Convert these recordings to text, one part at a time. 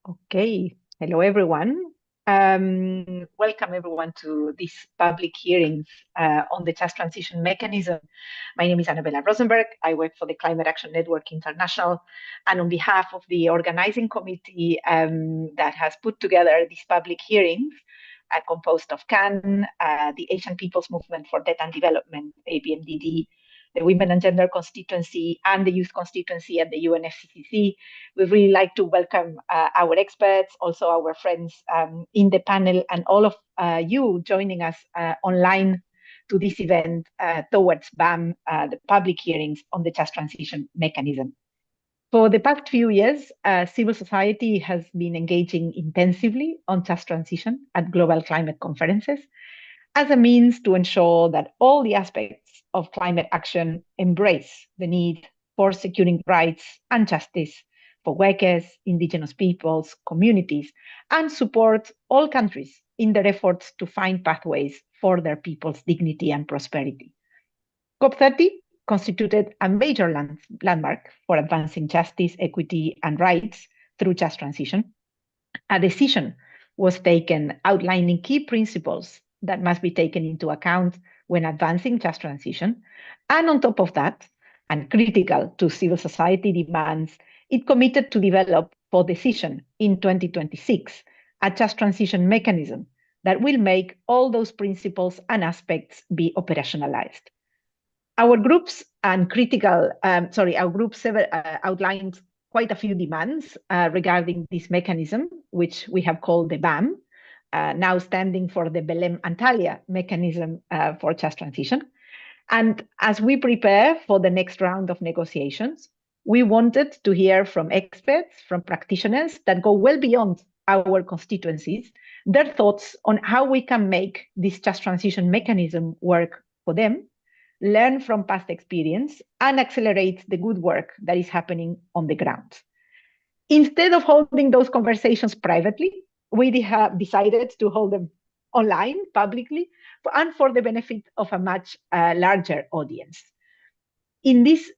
Okay, hello everyone. Welcome everyone to this public hearings on the just transition mechanism. My name is Annabella Rosenberg. I work for the Climate Action Network International, and on behalf of the organizing committee that has put together these public hearings, composed of CAN, the Asian People's Movement for Debt and Development, APMDD, the Women and Gender Constituency, and the Youth Constituency at the UNFCCC. We really like to welcome our experts, also our friends in the panel, and all of you joining us online to this event towards BAM, the public hearings on the just transition mechanism. For the past few years, civil society has been engaging intensively on just transition at global climate conferences as a means to ensure that all the aspects of climate action embrace the need for securing rights and justice for workers, indigenous peoples, communities, and support all countries in their efforts to find pathways for their people's dignity and prosperity. COP30 constituted a major landmark for advancing justice, equity, and rights through just transition. A decision was taken outlining key principles that must be taken into account when advancing just transition. And on top of that, and critical to civil society demands, it committed to develop for decision in 2026 a just transition mechanism that will make all those principles and aspects be operationalized. Our groups outlined quite a few demands regarding this mechanism, which we have called the BAM, now standing for the Belém Antalya mechanism for just transition. And as we prepare for the next round of negotiations, we wanted to hear from experts, from practitioners that go well beyond our constituencies, their thoughts on how we can make this just transition mechanism work for them, learn from past experience, and accelerate the good work that is happening on the ground. Instead of holding those conversations privately, we have decided to hold them online, publicly, and for the benefit of a much larger audience. In this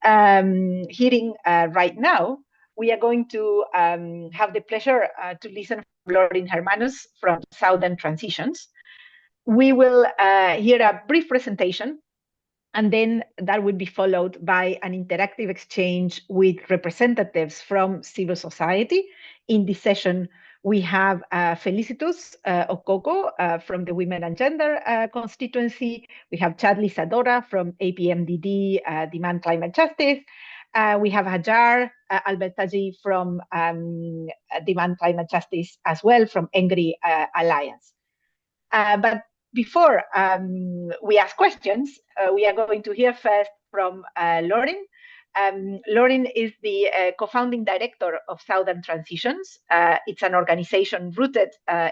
hearing right now, we are going to have the pleasure to listen from Lauren Hermanus from Southern Transitions. We will hear a brief presentation, and then that would be followed by an interactive exchange with representatives from civil society. In this session, we have Felicitus Okoko from the Women and Gender constituency. We have Chadley Sadora from APMDD, Demand Climate Justice. We have Hajar Albertaji from Demand Climate Justice as well, from Engri Alliance. But before we ask questions, we are going to hear first from Lauren. Lauren is the co-founding director of Southern Transitions. It's an organization rooted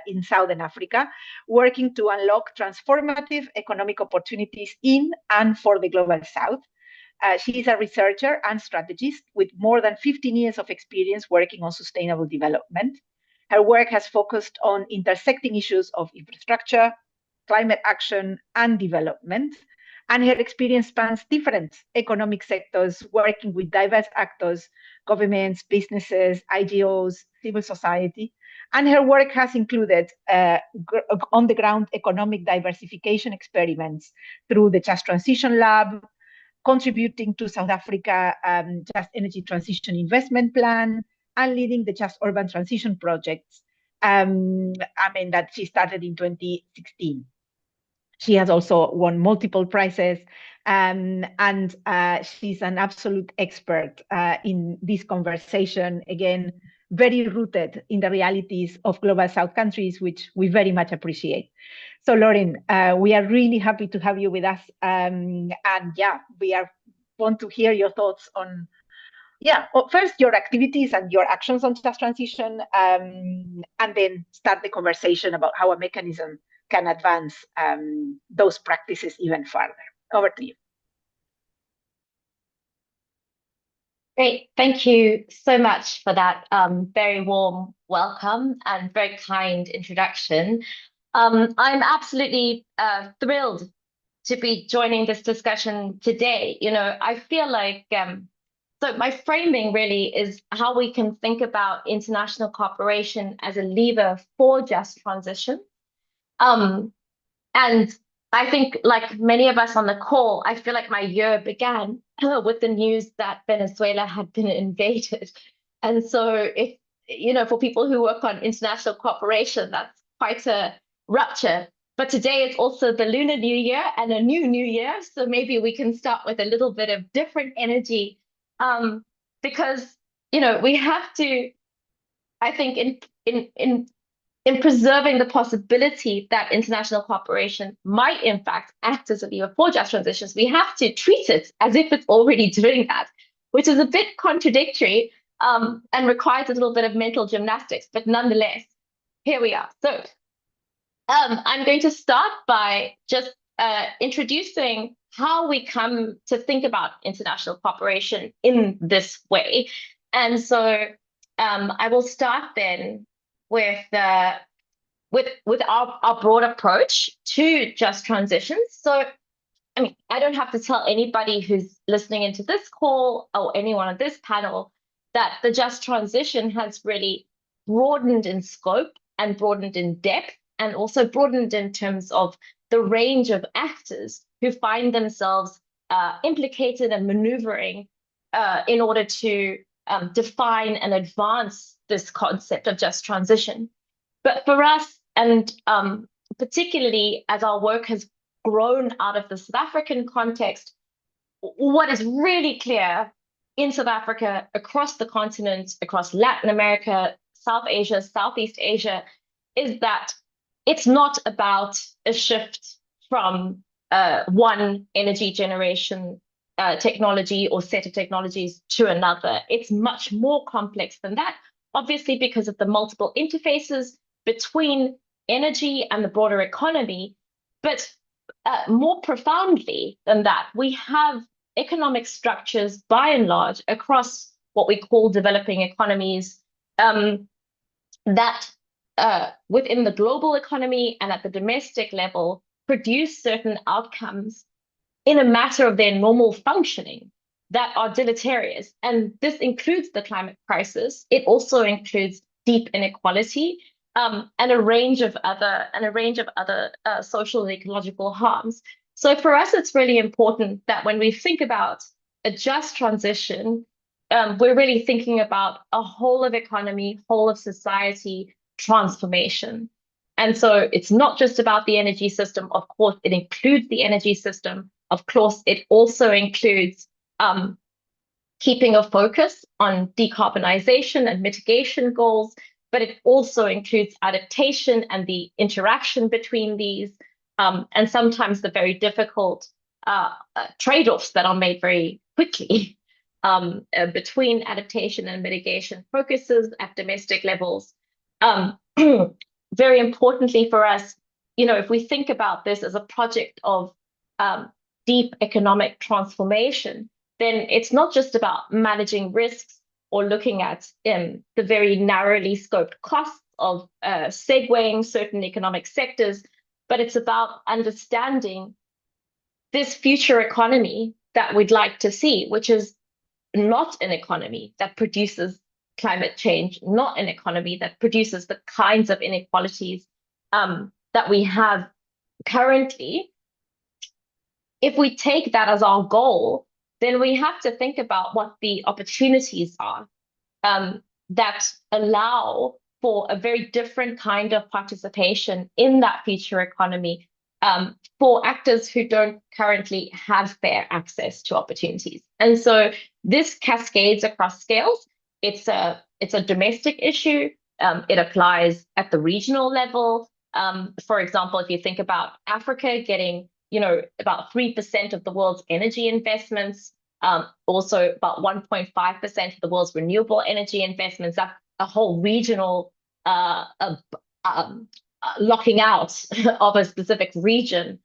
in Southern Africa, working to unlock transformative economic opportunities in and for the Global South. She is a researcher and strategist with more than 15 years of experience working on sustainable development. Her work has focused on intersecting issues of infrastructure, climate action, and development. And her experience spans different economic sectors, working with diverse actors, governments, businesses, IGOs, civil society. And her work has included on-the-ground economic diversification experiments through the Just Transition Lab, contributing to South Africa Just Energy Transition Investment Plan, and leading the Just Urban Transition projects, that she started in 2016. She has also won multiple prizes, and she's an absolute expert in this conversation, again, very rooted in the realities of Global South countries, which we very much appreciate. So Lauren, we are really happy to have you with us. And yeah, want to hear your thoughts on, first your activities and your actions on just transition, and then start the conversation about how a mechanism can advance those practices even further. Over to you. Great, thank you so much for that very warm welcome and very kind introduction. I'm absolutely thrilled to be joining this discussion today. You know, I feel like So my framing really is how we can think about international cooperation as a lever for just transition. Um, and I think, like many of us on the call, I feel like my year began with the news that Venezuela had been invaded. And so if, for people who work on international cooperation, that's quite a rupture. But today it's also the Lunar New Year and a new year. So maybe we can start with a little bit of different energy, because, we have to, I think, in preserving the possibility that international cooperation might in fact act as a lever for just transitions, we have to treat it as if it's already doing that, which is a bit contradictory, and requires a little bit of mental gymnastics, but nonetheless, here we are. So I'm going to start by just introducing how we come to think about international cooperation in this way. And so I will start then with our broad approach to just transitions. So, I mean, I don't have to tell anybody who's listening into this call or anyone on this panel that the just transition has really broadened in scope and broadened in depth, and also broadened in terms of the range of actors who find themselves implicated and maneuvering in order to define and advance this concept of just transition. But for us, and particularly as our work has grown out of the South African context, what is really clear in South Africa, across the continent, across Latin America, South Asia, Southeast Asia, is that it's not about a shift from one energy generation technology or set of technologies to another. It's much more complex than that, obviously, because of the multiple interfaces between energy and the broader economy. But more profoundly than that, we have economic structures, by and large, across what we call developing economies, that within the global economy and at the domestic level produce certain outcomes in a matter of their normal functioning that are deleterious. And this includes the climate crisis. It also includes deep inequality, and a range of other social and ecological harms. So for us, it's really important that when we think about a just transition, we're really thinking about a whole of economy, whole of society transformation. And so it's not just about the energy system. Of course, it includes the energy system. Of course, it also includes keeping a focus on decarbonization and mitigation goals, but it also includes adaptation and the interaction between these, and sometimes the very difficult trade-offs that are made very quickly between adaptation and mitigation focuses at domestic levels. Very importantly for us, if we think about this as a project of deep economic transformation, then it's not just about managing risks or looking at the very narrowly scoped costs of segueing certain economic sectors, but it's about understanding this future economy that we'd like to see, which is not an economy that produces climate change, not an economy that produces the kinds of inequalities that we have currently. If we take that as our goal, then we have to think about what the opportunities are that allow for a very different kind of participation in that future economy for actors who don't currently have fair access to opportunities. And so this cascades across scales. It's a domestic issue. It applies at the regional level. For example, if you think about Africa getting about 3% of the world's energy investments, also about 1.5% of the world's renewable energy investments. That's a whole regional locking out of a specific region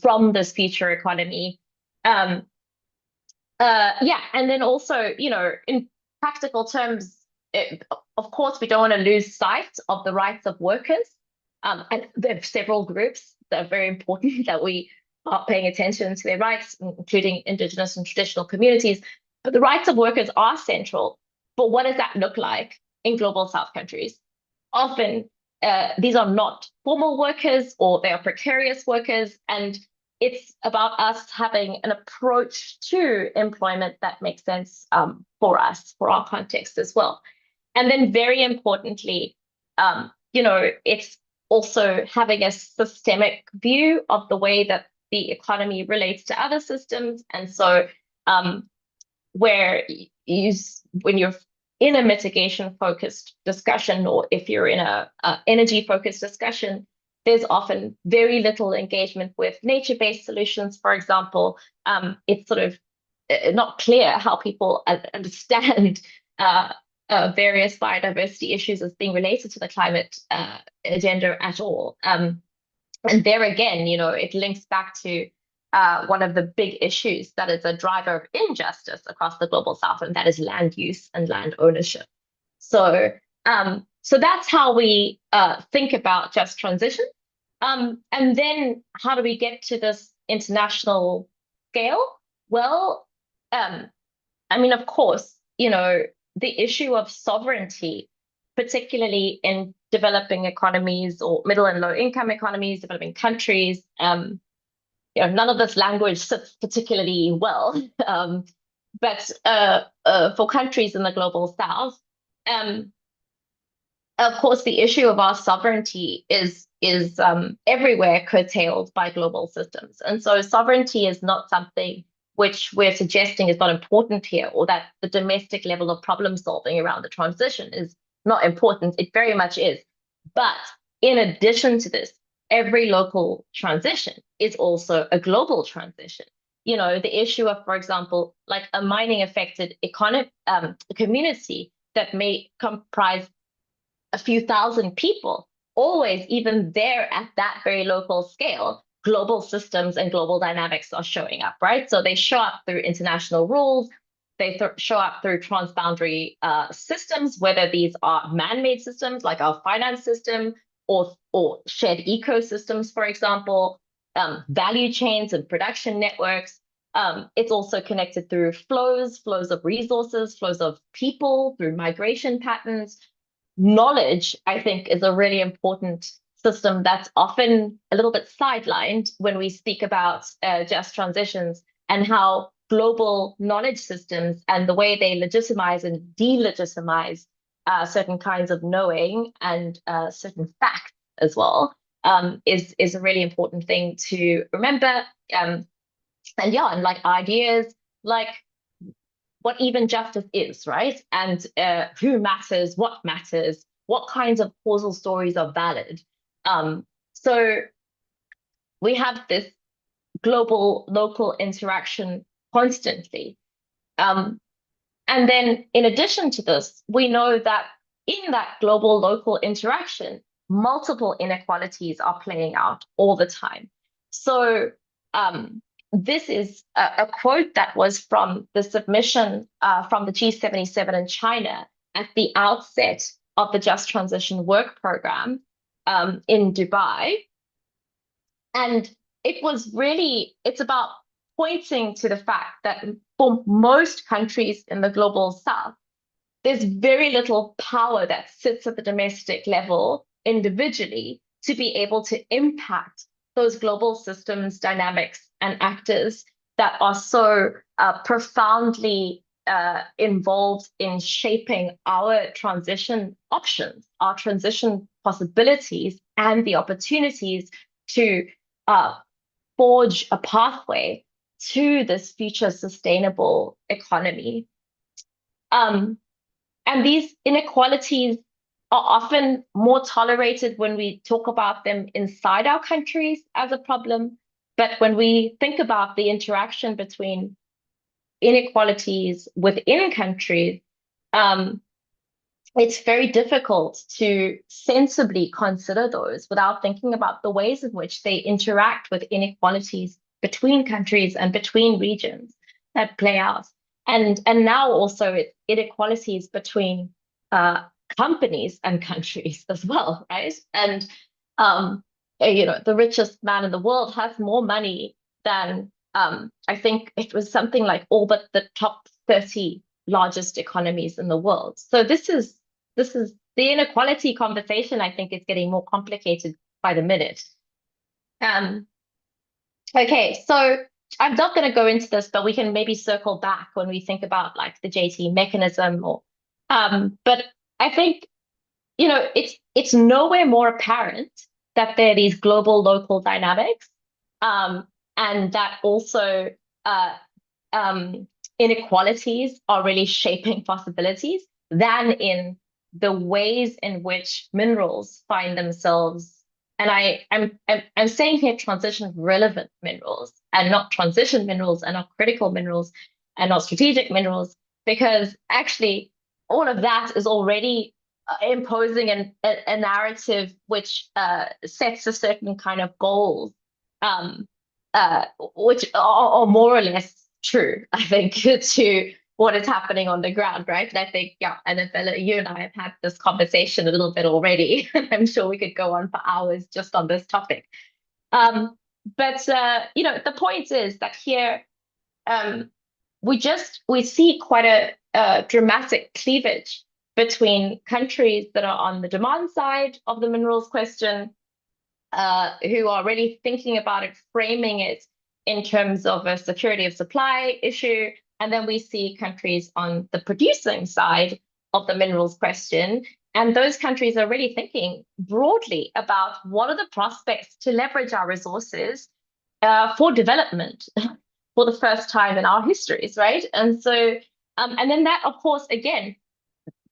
from this future economy. And then also, in practical terms, of course, we don't want to lose sight of the rights of workers. And there are several groups that are very important that we are paying attention to their rights, including indigenous and traditional communities. But the rights of workers are central. But what does that look like in global South countries? Often, these are not formal workers or they are precarious workers. And it's about us having an approach to employment that makes sense for us, for our context as well. And then very importantly, it's also having a systemic view of the way that the economy relates to other systems. And so when you're in a mitigation-focused discussion, or if you're in a energy-focused discussion, there's often very little engagement with nature-based solutions, for example. It's sort of not clear how people understand various biodiversity issues as being related to the climate agenda at all. And there again, it links back to one of the big issues that is a driver of injustice across the global South, and that is land use and land ownership. So that's how we think about just transition. And then how do we get to this international scale? Well, of course, the issue of sovereignty, particularly in developing economies or middle and low income economies, developing countries, none of this language sits particularly well. But for countries in the global South, of course, the issue of our sovereignty is everywhere curtailed by global systems. And so sovereignty is not something which we're suggesting is not important here, or that the domestic level of problem solving around the transition is not important. It very much is. But in addition to this, every local transition is also a global transition. The issue of, for example, like a mining affected community that may comprise a few thousand people, always, even there at that very local scale, global systems and global dynamics are showing up, right? So they show up through international rules, they show up through transboundary systems, whether these are man-made systems like our finance system, or shared ecosystems, for example, value chains and production networks. It's also connected through flows of resources, flows of people, through migration patterns. Knowledge, I think, is a really important system that's often a little bit sidelined when we speak about just transitions, and how global knowledge systems and the way they legitimize and delegitimize certain kinds of knowing and certain facts as well is a really important thing to remember. And like ideas like what even justice is, right? And who matters, what kinds of causal stories are valid. So we have this global local interaction constantly. And then in addition to this, we know that in that global local interaction, multiple inequalities are playing out all the time. So this is a quote that was from the submission from the G77 in China at the outset of the Just Transition Work Program in Dubai. And it's about pointing to the fact that for most countries in the global South, there's very little power that sits at the domestic level individually to be able to impact those global systems, dynamics, and actors that are so profoundly involved in shaping our transition options, our transition possibilities, and the opportunities to forge a pathway to this future sustainable economy. And these inequalities are often more tolerated when we talk about them inside our countries as a problem. But when we think about the interaction between inequalities within countries, it's very difficult to sensibly consider those without thinking about the ways in which they interact with inequalities between countries and between regions that play out. And now also it's inequalities between companies and countries as well, right? And the richest man in the world has more money than I think it was something like all but the top 30 largest economies in the world. So this is the inequality conversation, I think, is getting more complicated by the minute. Okay, so I'm not going to go into this, but we can maybe circle back when we think about like the JT mechanism or but I think, you know, it's nowhere more apparent that there are these global local dynamics, and that also inequalities are really shaping possibilities than in the ways in which minerals find themselves. And I'm saying here transition relevant minerals and not transition minerals and not critical minerals and not strategic minerals, because actually all of that is already imposing a narrative which sets a certain kind of goals, which are more or less true, I think, to what is happening on the ground, right? And I think, yeah, Annabella, you and I have had this conversation a little bit already. I'm sure we could go on for hours just on this topic. But you know, the point is that here we see quite a dramatic cleavage between countries that are on the demand side of the minerals question, who are really thinking about it, framing it in terms of a security of supply issue. And then we see countries on the producing side of the minerals question. And those countries are really thinking broadly about what are the prospects to leverage our resources for development for the first time in our histories, right? And so, and then that, of course, again,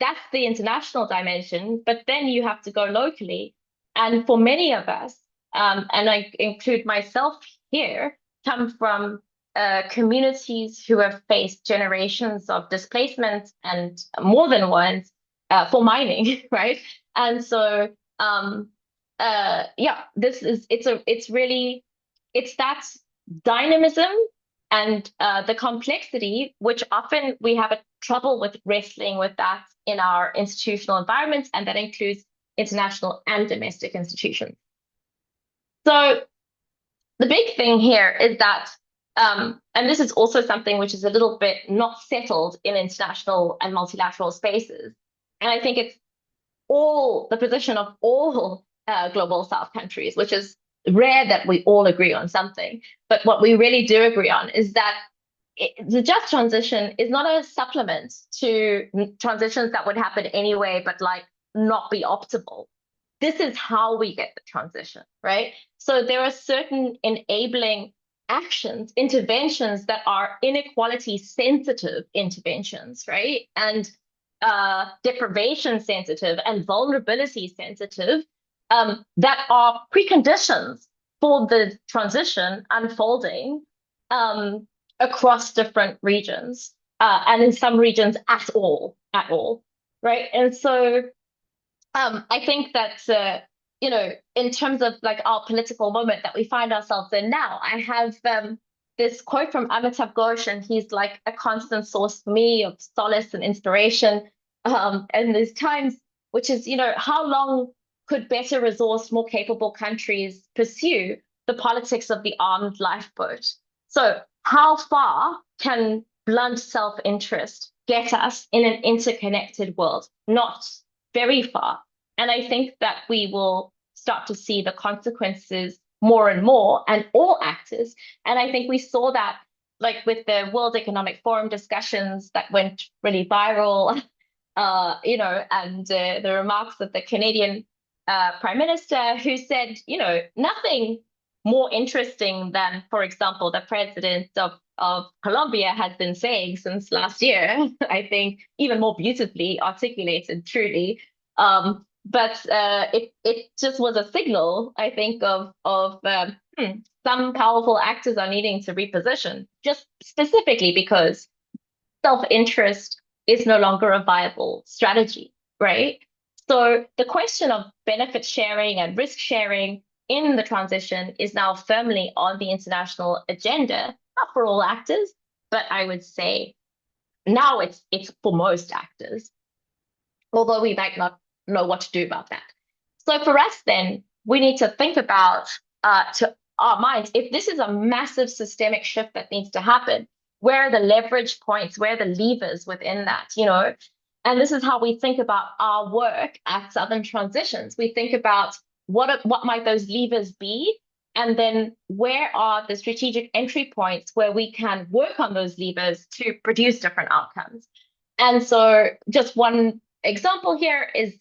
that's the international dimension, but then you have to go locally. And for many of us, and I include myself here, come from communities who have faced generations of displacement and more than once for mining, right? And so, yeah, it's that dynamism and the complexity, which often we have a trouble with wrestling with that in our institutional environments, and that includes international and domestic institutions. So the big thing here is that, and this is also something which is a little bit not settled in international and multilateral spaces, and I think it's the position of all global South countries, which is rare that we all agree on something. But what we really do agree on is that the just transition is not a supplement to transitions that would happen anyway, but like not be optimal. This is how we get the transition, right? So there are certain enabling actions, interventions that are inequality sensitive interventions, right? And deprivation sensitive and vulnerability sensitive, that are preconditions for the transition unfolding across different regions, and in some regions at all, right? And so I think that, you know, in terms of like our political moment that we find ourselves in now, I have this quote from Amitav Ghosh, and he's like a constant source for me of solace and inspiration in these times, which is, you know, how long could better resourced, more capable countries pursue the politics of the armed lifeboat? So how far can blunt self-interest get us in an interconnected world? Not very far. And I think that we will start to see the consequences more and more, and all actors. And I think we saw that like with the World Economic Forum discussions that went really viral, you know, and the remarks of the Canadian Prime Minister, who said, you know, nothing more interesting than, for example, the president of Colombia has been saying since last year. I think even more beautifully articulated, truly. But it just was a signal, I think, of some powerful actors are needing to reposition, just specifically because self-interest is no longer a viable strategy, right? So the question of benefit sharing and risk sharing in the transition is now firmly on the international agenda, not for all actors, but I would say now it's for most actors, although we might not know what to do about that. So for us then, we need to think about, to our minds, if this is a massive systemic shift that needs to happen, where are the leverage points, where are the levers within that, And this is how we think about our work at Southern Transitions. We think about what might those levers be, and then where are the strategic entry points where we can work on those levers to produce different outcomes. And so just one example here is,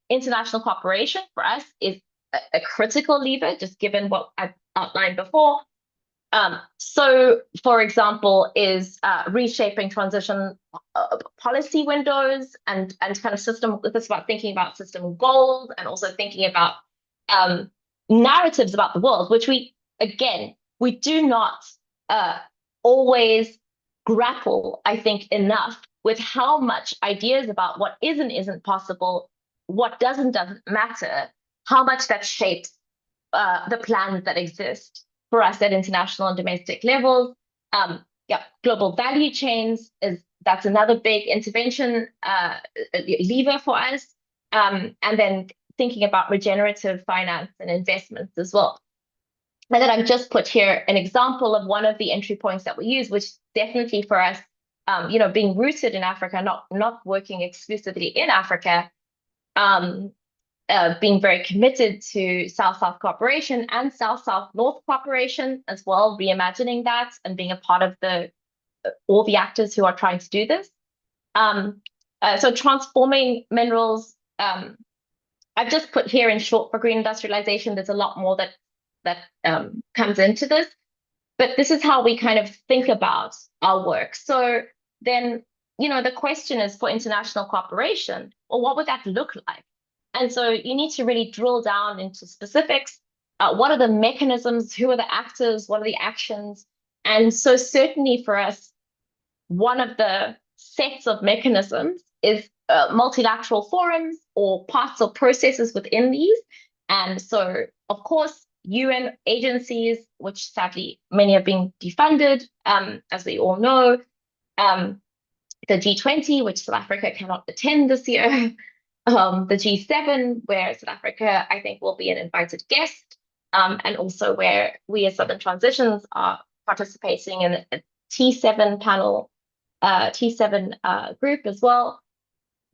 international cooperation for us is a critical lever, just given what I've outlined before. So, for example, is reshaping transition policy windows and kind of system. This is about thinking about system goals and also thinking about narratives about the world, which we do not always grapple, I think, enough with how much ideas about what is and isn't possible, what doesn't matter, how much that shapes the plans that exist for us at international and domestic levels. Global value chains that's another big intervention lever for us. And then thinking about regenerative finance and investments as well. And then I've just put here an example of one of the entry points that we use, which definitely for us, being rooted in Africa, not working exclusively in Africa, being very committed to South-South cooperation and South-South-North cooperation as well, reimagining that and being a part of all the actors who are trying to do this. So transforming minerals, I've just put here in short for green industrialization. There's a lot more that comes into this, but this is how we kind of think about our work. So then, the question is for international cooperation, well, what would that look like? And so you need to really drill down into specifics. What are the mechanisms? Who are the actors? What are the actions? And so certainly for us, one of the sets of mechanisms is multilateral forums or parts or processes within these. And so, of course, UN agencies, which sadly many are being defunded, as we all know, the G20, which South Africa cannot attend this year, the G7, where South Africa, I think, will be an invited guest, and also where we as Southern Transitions are participating in a T7 panel, T7 group as well.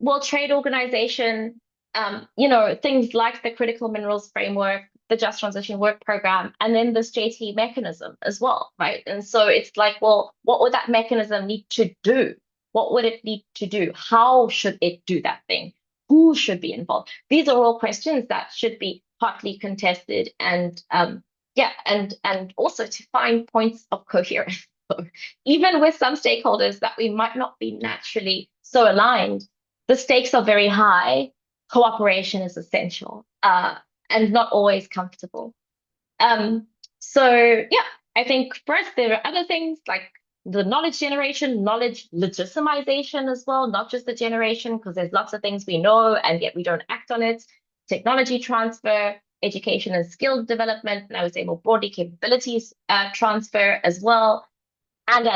World Trade Organization, things like the Critical Minerals Framework, the Just Transition Work Program, and then this JT mechanism as well, right? And so it's like, well, what would that mechanism need to do? What would it need to do? How should it do that thing? Who should be involved? These are all questions that should be hotly contested, and and also to find points of coherence. Even with some stakeholders that we might not be naturally so aligned, the stakes are very high. Cooperation is essential, and not always comfortable. So I think for us, there are other things like the knowledge generation, knowledge legitimization as well, not just the generation, because there's lots of things we know and yet we don't act on it. Technology transfer, education and skill development, and I would say more broadly capabilities transfer as well. And.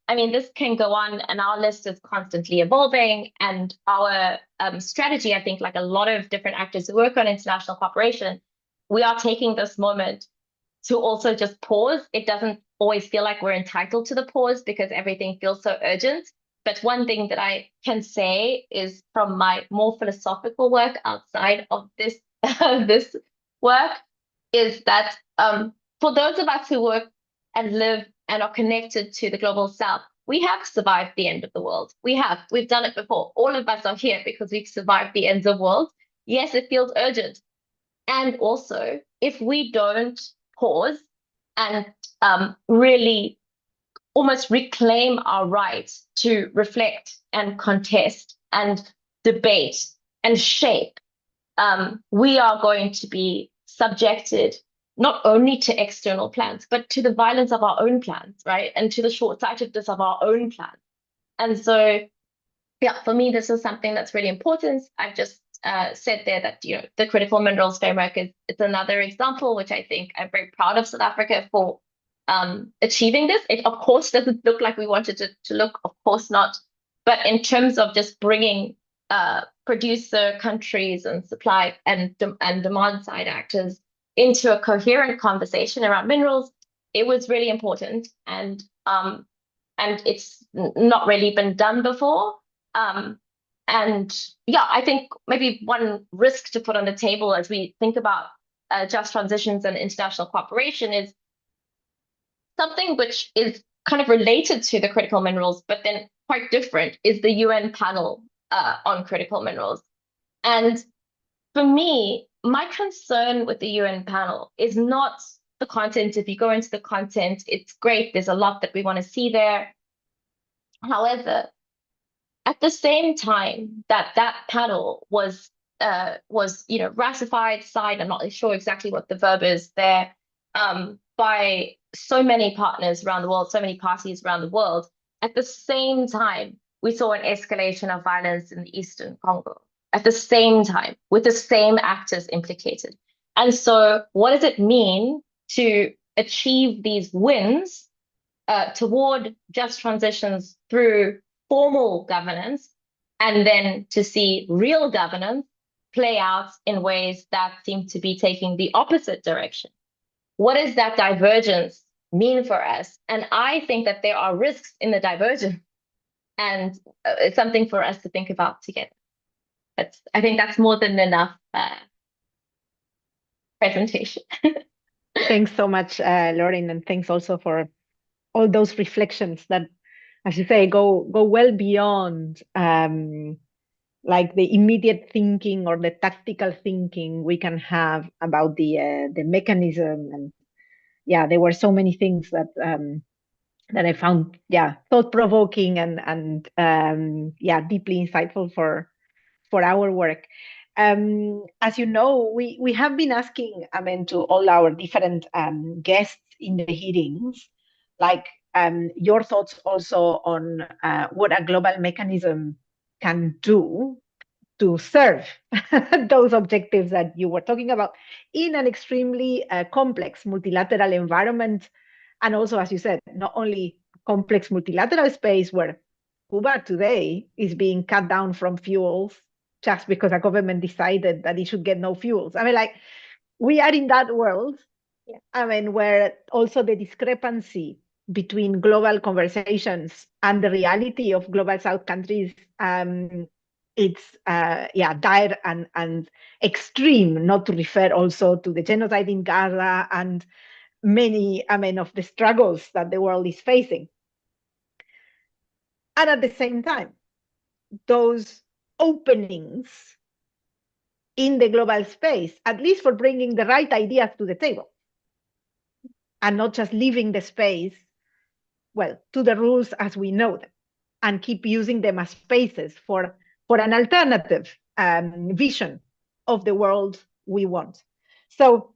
I mean, this can go on, and our list is constantly evolving. And our strategy, I think, like a lot of different actors who work on international cooperation, we are taking this moment to also just pause. It doesn't always feel like we're entitled to the pause because everything feels so urgent. But one thing that I can say is from my more philosophical work outside of this, this work is that for those of us who work and live and are connected to the global south, we have survived the end of the world. We've done it before. All of us are here because we've survived the ends of world. Yes, it feels urgent. And also, if we don't pause and really almost reclaim our right to reflect and contest and debate and shape, we are going to be subjected not only to external plans, but to the violence of our own plans, right? And to the short-sightedness of our own plans. And so, for me, this is something that's really important. I've just said there that, the Critical Minerals Framework it's another example, which I think I'm very proud of South Africa for achieving this. It, of course, doesn't look like we wanted it to look, of course not. But in terms of just bringing producer countries and supply and demand side actors into a coherent conversation around minerals, it was really important. And and it's not really been done before. And yeah, I think maybe one risk to put on the table as we think about just transitions and international cooperation is something which is kind of related to the critical minerals, but then quite different, is the UN panel on critical minerals. And for me, my concern with the UN panel is not the content. If you go into the content, it's great. There's a lot that we want to see there. However, at the same time that that panel was ratified, signed, I'm not sure exactly what the verb is there, by so many partners around the world, so many parties around the world. At the same time, we saw an escalation of violence in the Eastern Congo. At the same time, with the same actors implicated. And so what does it mean to achieve these wins toward just transitions through formal governance, and then to see real governance play out in ways that seem to be taking the opposite direction? What does that divergence mean for us? And I think that there are risks in the divergence, and it's something for us to think about together. I think that's more than enough presentation. Thanks so much, Lauren, and thanks also for all those reflections that, as you say, go well beyond like the immediate thinking or the tactical thinking we can have about the mechanism. And yeah, there were so many things that that I found thought-provoking and deeply insightful for our work. As you know, we have been asking, to all our different guests in the hearings, like your thoughts also on what a global mechanism can do to serve those objectives that you were talking about in an extremely complex multilateral environment. And also, as you said, not only complex multilateral space where Cuba today is being cut down from fuels just because a government decided that it should get no fuels. We are in that world, where also the discrepancy between global conversations and the reality of global South countries, it's dire and extreme, not to refer also to the genocide in Gaza and many, of the struggles that the world is facing. And at the same time, those openings in the global space, at least for bringing the right ideas to the table and not just leaving the space, to the rules as we know them, and keep using them as spaces for an alternative vision of the world we want. So,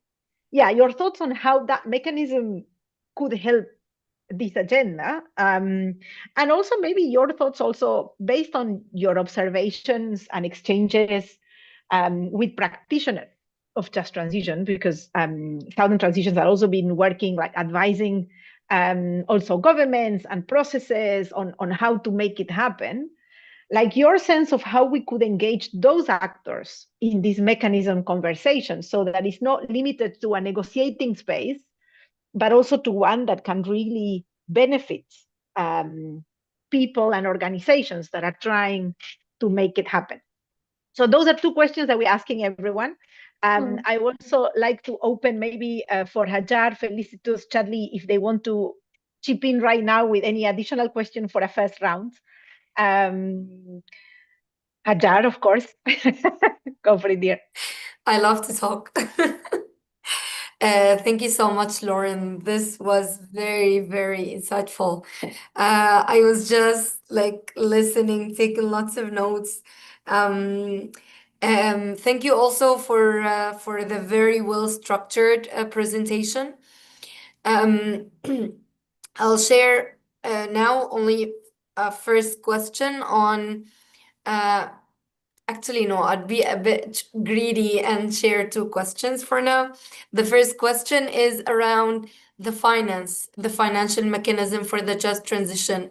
your thoughts on how that mechanism could help this agenda, and also maybe your thoughts also based on your observations and exchanges with practitioners of just transition, because Southern Transitions have also been working, like advising also governments and processes on how to make it happen. Like your sense of how we could engage those actors in this mechanism conversation, so that it's not limited to a negotiating space, but also to one that can really benefit people and organizations that are trying to make it happen. So those are two questions that we're asking everyone. I also like to open maybe for Hajar, Felicitus, Chadley, if they want to chip in right now with any additional question for a first round. Hajar, of course. Go for it, dear. I love to talk. Thank you so much, Lauren. This was very, very insightful. I was just like listening, taking lots of notes. Thank you also for the very well-structured presentation. I'll share now only a first question on actually, no, I'd be a bit greedy and share two questions for now. The first question is around the financial mechanism for the just transition,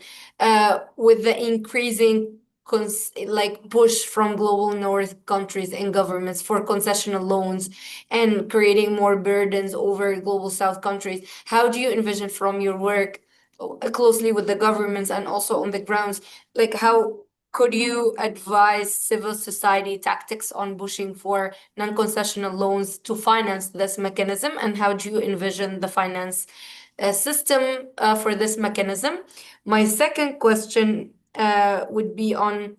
with the increasing push from global North countries and governments for concessional loans and creating more burdens over global South countries. How do you envision from your work closely with the governments and also on the grounds, like how could you advise civil society tactics on pushing for non-concessional loans to finance this mechanism, and how do you envision the finance system for this mechanism? My second question would be on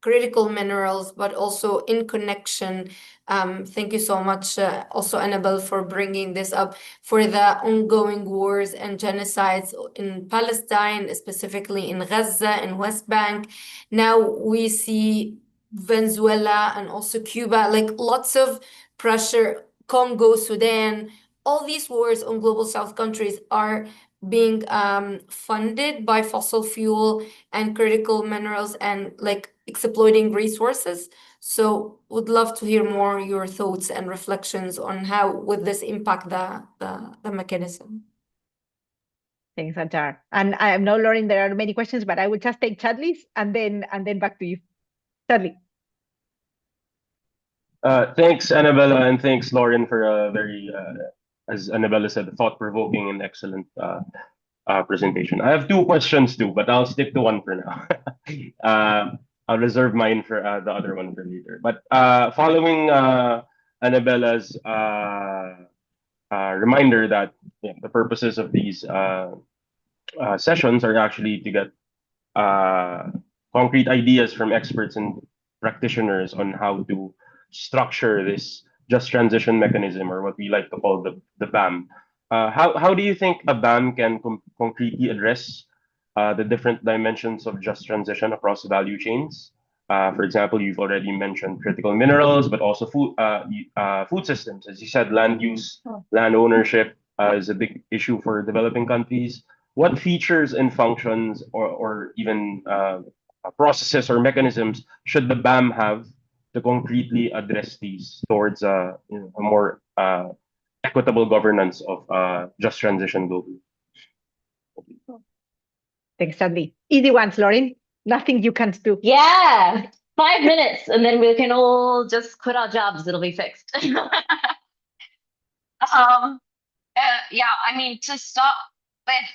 critical minerals, but also in connection. Thank you so much, also Annabelle, for bringing this up, for the ongoing wars and genocides in Palestine, specifically in Gaza and West Bank. Now we see Venezuela and also Cuba, like lots of pressure, Congo, Sudan, all these wars on global South countries are being funded by fossil fuel and critical minerals and like exploiting resources. So would love to hear more your thoughts and reflections on how would this impact the mechanism. Thanks, Antar. And I know, Lauren, there are many questions, but I will just take Chadley's and then back to you. Chadley. Thanks, Annabella, and thanks, Lauren, for a very, as Annabella said, thought-provoking and excellent presentation. I have two questions too, but I'll stick to one for now. I'll reserve mine for the other one for later. But following Annabella's reminder that the purposes of these sessions are actually to get concrete ideas from experts and practitioners on how to structure this just transition mechanism, or what we like to call the BAM. How do you think a BAM can concretely address the different dimensions of just transition across value chains? For example, you've already mentioned critical minerals, but also food systems. As you said, land use, land ownership is a big issue for developing countries. What features and functions or even processes or mechanisms should the BAM have to concretely address these towards a more equitable governance of just transition globally? Thanks, Chadley. Easy ones, Lauren. Nothing you can't do. Yeah, 5 minutes, and then we can all just quit our jobs. It'll be fixed. Yeah, I mean, to start with,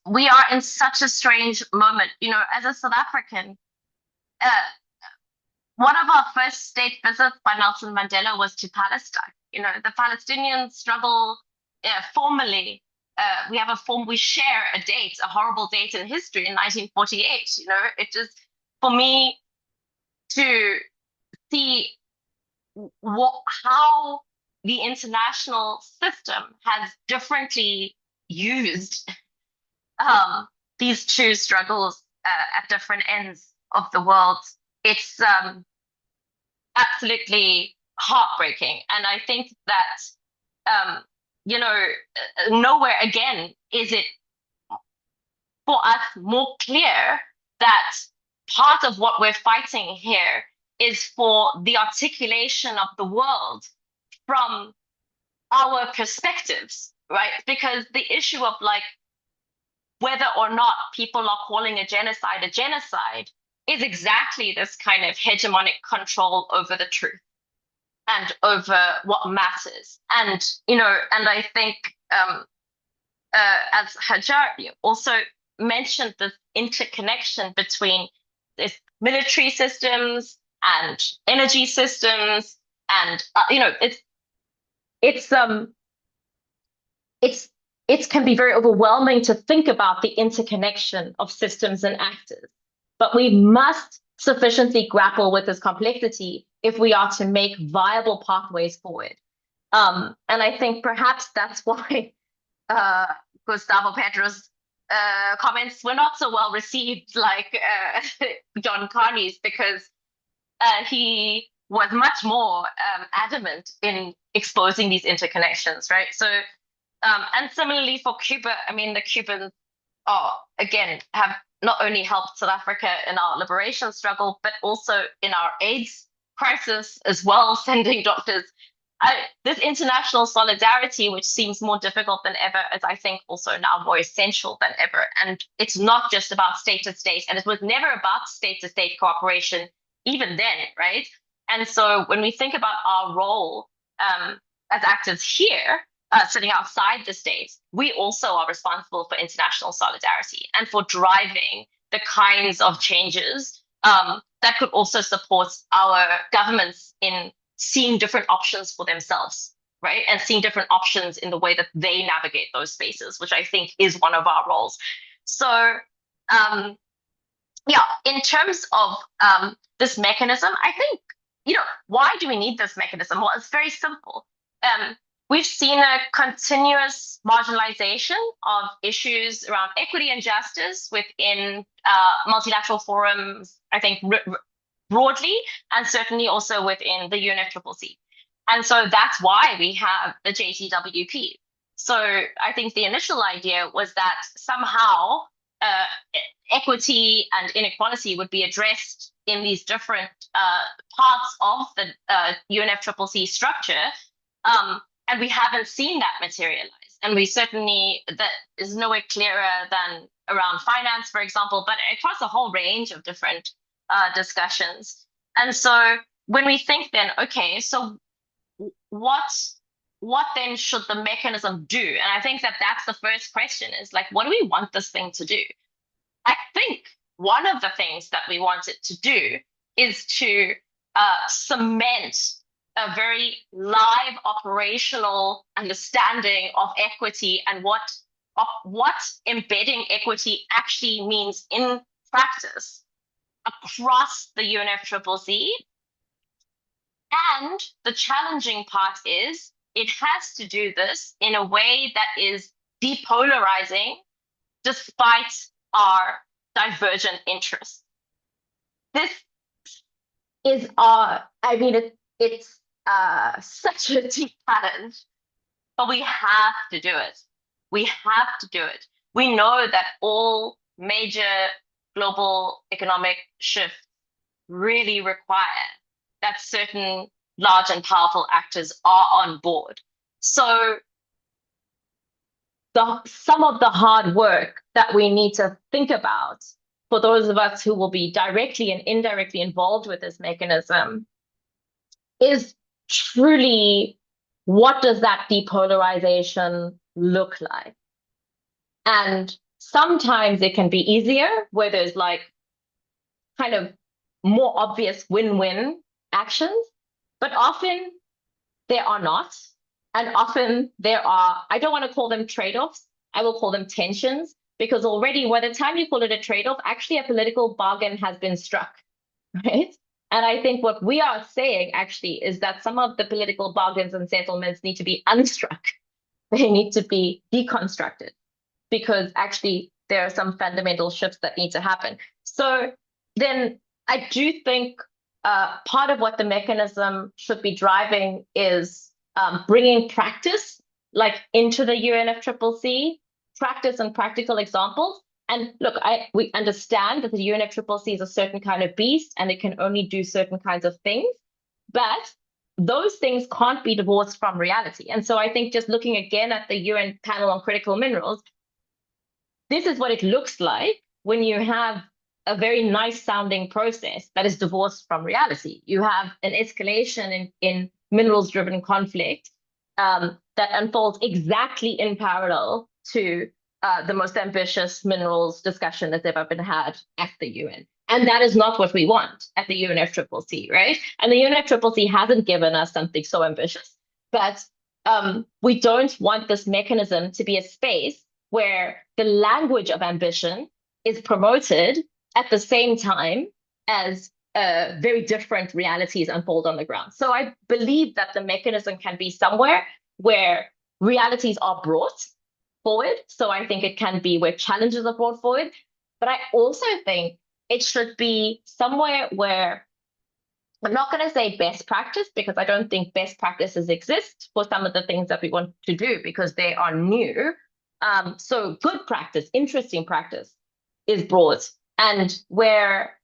we are in such a strange moment. You know, as a South African, one of our first state visits by Nelson Mandela was to Palestine. You know, the Palestinian struggle formally. We have we share a date, a horrible date in history in 1948. You know, it just, for me to see how the international system has differently used these two struggles at different ends of the world. It's absolutely heartbreaking. And I think that, you know, nowhere again is it for us more clear that part of what we're fighting here is for the articulation of the world from our perspectives, right? Because the issue of like whether or not people are calling a genocide is exactly this kind of hegemonic control over the truth and over what matters. And, you know, and I think as Hajar also mentioned, this interconnection between this military systems and energy systems, and you know, it can be very overwhelming to think about the interconnection of systems and actors, but we must sufficiently grapple with this complexity if we are to make viable pathways forward. And I think perhaps that's why Gustavo Petro's comments were not so well received, like John Carney's, because he was much more adamant in exposing these interconnections, right? So, and similarly for Cuba, I mean, the Cubans again, have not only helped South Africa in our liberation struggle, but also in our AIDS crisis as well, sending doctors. This international solidarity, which seems more difficult than ever, is I think also now more essential than ever. And it's not just about state to state, and it was never about state to state cooperation even then, right? And so when we think about our role as actors here, sitting outside the states, we also are responsible for international solidarity and for driving the kinds of changes that could also support our governments in seeing different options for themselves, right? And seeing different options in the way that they navigate those spaces, which I think is one of our roles. So, yeah, in terms of this mechanism, I think, why do we need this mechanism? Well, it's very simple. We've seen a continuous marginalization of issues around equity and justice within multilateral forums, I think, broadly, and certainly also within the UNFCCC. And so that's why we have the JTWP. So I think the initial idea was that somehow equity and inequality would be addressed in these different parts of the UNFCCC structure. And we haven't seen that materialize. And we certainly, that is nowhere clearer than around finance, for example, but across a whole range of different discussions. And so when we think then, okay, so what then should the mechanism do? And I think that that's the first question, is like, what do we want this thing to do? I think one of the things that we want it to do is to cement a very live operational understanding of equity and what embedding equity actually means in practice across the UNFCCC. And the challenging part is it has to do this in a way that is depolarizing despite our divergent interests. This is it's such a deep challenge, but we have to do it. We have to do it. We know that all major global economic shifts really require that certain large and powerful actors are on board. So some of the hard work that we need to think about for those of us who will be directly and indirectly involved with this mechanism is truly, what does that depolarization look like? And sometimes it can be easier where there's like kind of more obvious win-win actions, but often there are not. And often there are, I don't want to call them trade-offs, I will call them tensions, because already by the time you call it a trade-off, actually a political bargain has been struck, right? And I think what we are saying actually is that some of the political bargains and settlements need to be unstruck. They need to be deconstructed, because actually there are some fundamental shifts that need to happen. So then I do think part of what the mechanism should be driving is bringing practice like into the UNFCCC, practice and practical examples. And look, we understand that the UNFCCC is a certain kind of beast and it can only do certain kinds of things, but those things can't be divorced from reality. And so I think just looking again at the UN panel on critical minerals, this is what it looks like when you have a very nice sounding process that is divorced from reality. You have an escalation in minerals driven conflict that unfolds exactly in parallel to the most ambitious minerals discussion that's ever been had at the UN. And that is not what we want at the UNFCCC, right? And the UNFCCC hasn't given us something so ambitious, but we don't want this mechanism to be a space where the language of ambition is promoted at the same time as very different realities unfold on the ground. So I believe that the mechanism can be somewhere where realities are brought forward. So I think it can be where challenges are brought forward. But I also think it should be somewhere where, I'm not going to say best practice, because I don't think best practices exist for some of the things that we want to do because they are new. So good practice, interesting practice is brought, and where,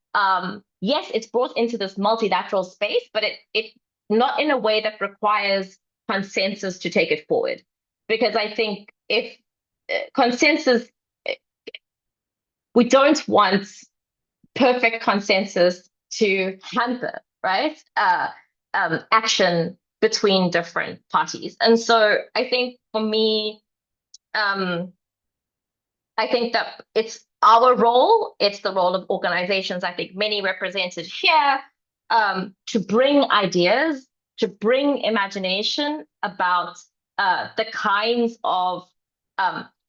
yes, it's brought into this multilateral space, but it not in a way that requires consensus to take it forward. Because I think if consensus, we don't want perfect consensus to hamper, right? Action between different parties. And so I think for me, I think that it's our role, it's the role of organizations, I think many represented here, to bring ideas, to bring imagination about the kinds of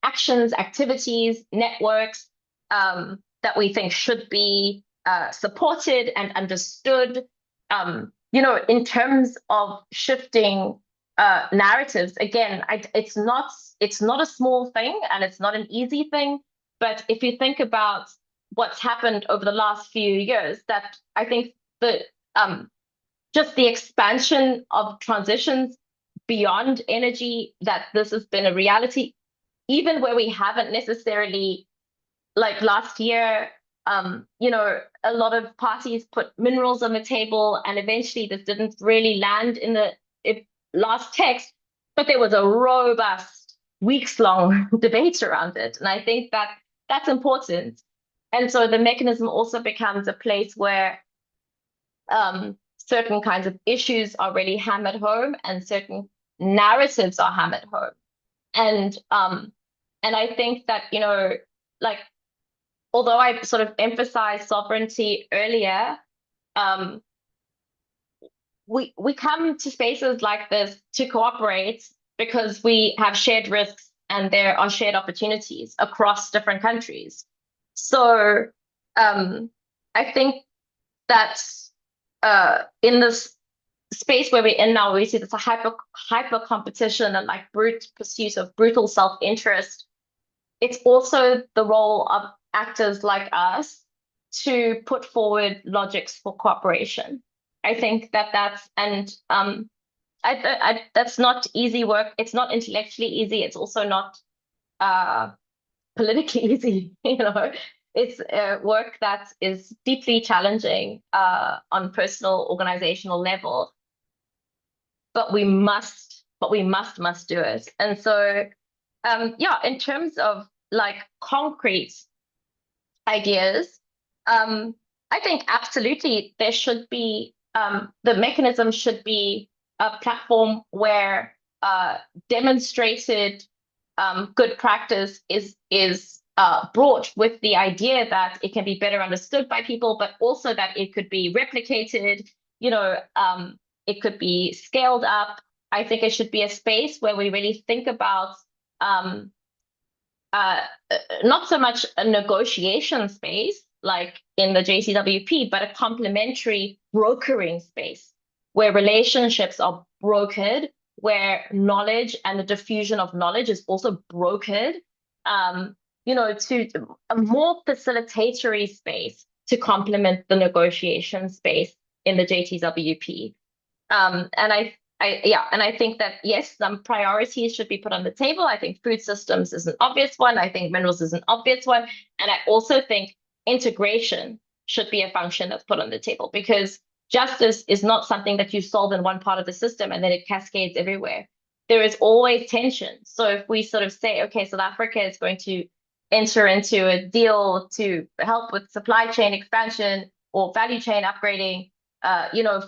actions, activities, networks that we think should be supported and understood. In terms of shifting narratives, again, it's not a small thing and it's not an easy thing. But if you think about what's happened over the last few years, that I think that just the expansion of transitions beyond energy, that this has been a reality, even where we haven't necessarily, like last year, a lot of parties put minerals on the table, and eventually this didn't really land in the last text, but there was a robust, weeks-long debate around it. And I think that that's important. And so the mechanism also becomes a place where certain kinds of issues are really hammered home and certain narratives are hammered home. And I think that, like, although I sort of emphasized sovereignty earlier, we come to spaces like this to cooperate because we have shared risks and there are shared opportunities across different countries. So I think that in this space where we're in now, we see there's a hyper competition and like brute pursuit of brutal self-interest. It's also the role of actors like us to put forward logics for cooperation. I think that's not easy work. It's not intellectually easy. It's also not politically easy. It's work that is deeply challenging on personal organizational level. But we must do it. And so, in terms of like concrete ideas, I think absolutely there should be the mechanism should be a platform where demonstrated good practice is brought with the idea that it can be better understood by people, but also that it could be replicated, it could be scaled up. I think it should be a space where we really think about not so much a negotiation space like in the JCWP, but a complementary brokering space where relationships are brokered, where knowledge and the diffusion of knowledge is also brokered, to a more facilitatory space to complement the negotiation space in the JTWP. And I think that, yes, some priorities should be put on the table. I think food systems is an obvious one. I think minerals is an obvious one. And I also think integration should be a function that's put on the table, because justice is not something that you solve in one part of the system and then it cascades everywhere. There is always tension. So if we sort of say, okay, South Africa is going to enter into a deal to help with supply chain expansion or value chain upgrading,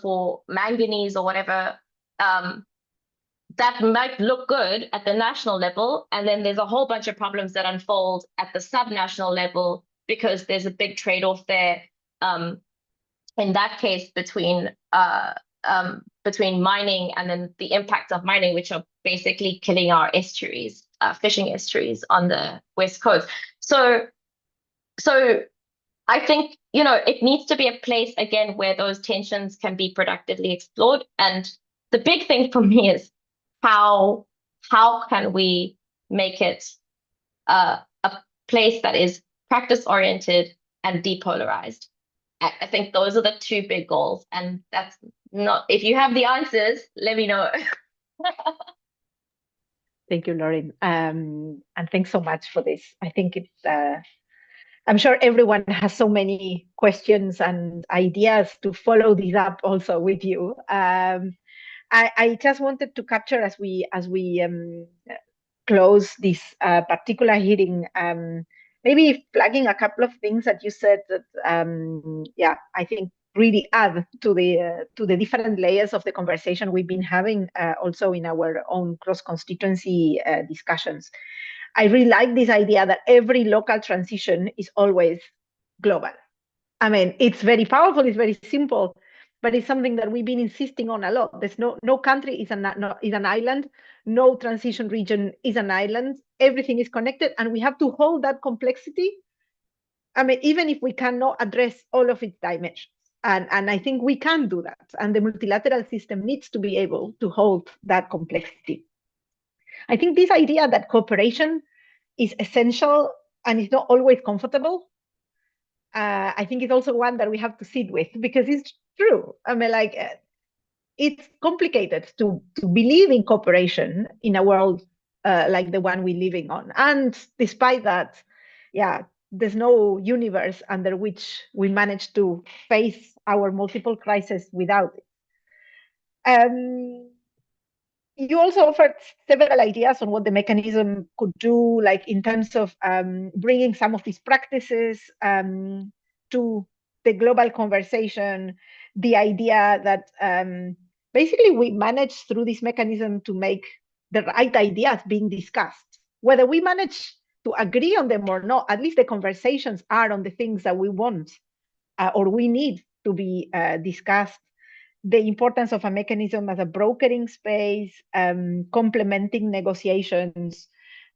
for manganese or whatever, that might look good at the national level. And then there's a whole bunch of problems that unfold at the subnational level because there's a big trade-off there. In that case, between mining and then the impacts of mining, which are basically killing our estuaries, fishing estuaries on the West Coast. So I think, it needs to be a place, again, where those tensions can be productively explored. And the big thing for me is how can we make it a place that is practice-oriented and depolarized? I think those are the two big goals. And that's not, if you have the answers, let me know. Thank you, Lauren. And thanks so much for this. I think I'm sure everyone has so many questions and ideas to follow this up also with you. I just wanted to capture as we close this particular hearing, maybe flagging a couple of things that you said that, I think really add to the different layers of the conversation we've been having also in our own cross-constituency discussions. I really like this idea that every local transition is always global. I mean, it's very powerful, it's very simple, but it's something that we've been insisting on a lot. There's no country is an island, no transition region is an island. Everything is connected, and we have to hold that complexity. I mean, even if we cannot address all of its dimensions. And I think we can do that. And the multilateral system needs to be able to hold that complexity. I think this idea that cooperation is essential and is not always comfortable, I think it's also one that we have to sit with, because it's true. I mean, like, it's complicated to believe in cooperation in a world like the one we're living on. And despite that, yeah, there's no universe under which we manage to face our multiple crises without it. You also offered several ideas on what the mechanism could do, like in terms of bringing some of these practices to the global conversation, the idea that basically we manage through this mechanism to make the right ideas being discussed. Whether we manage to agree on them or not, at least the conversations are on the things that we want or we need to be discussed. The importance of a mechanism as a brokering space, complementing negotiations.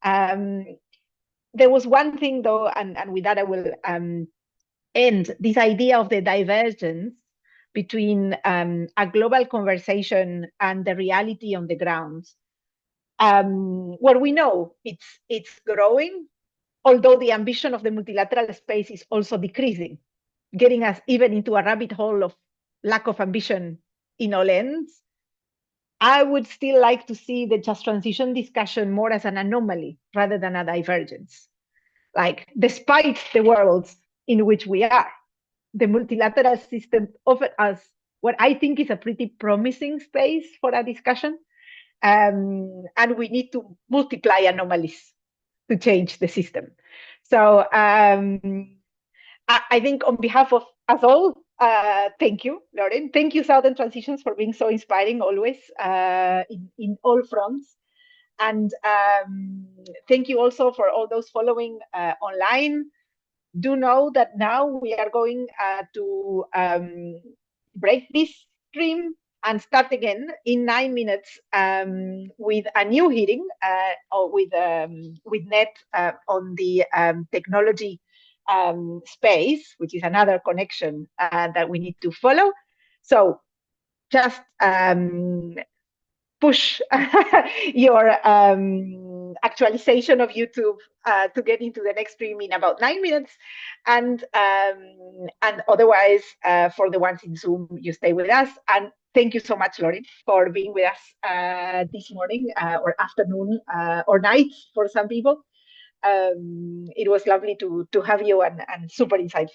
There was one thing though, and with that I will end, this idea of the divergence between a global conversation and the reality on the ground. What we know, it's growing, although the ambition of the multilateral space is also decreasing, getting us even into a rabbit hole of lack of ambition in all ends. I would still like to see the just transition discussion more as an anomaly rather than a divergence. Like, despite the worlds in which we are, the multilateral system offered us what I think is a pretty promising space for a discussion. And we need to multiply anomalies to change the system. So I think on behalf of us all, thank you, Lauren. Thank you, Southern Transitions, for being so inspiring always in all fronts. And thank you also for all those following online. Do know that now we are going to break this stream and start again in 9 minutes with a new hearing or with Ned on the technology space, which is another connection that we need to follow. So just push your actualization of YouTube to get into the next stream in about 9 minutes. And otherwise, for the ones in Zoom, you stay with us. And thank you so much, Lauren, for being with us this morning or afternoon or night for some people. It was lovely to have you and super insightful.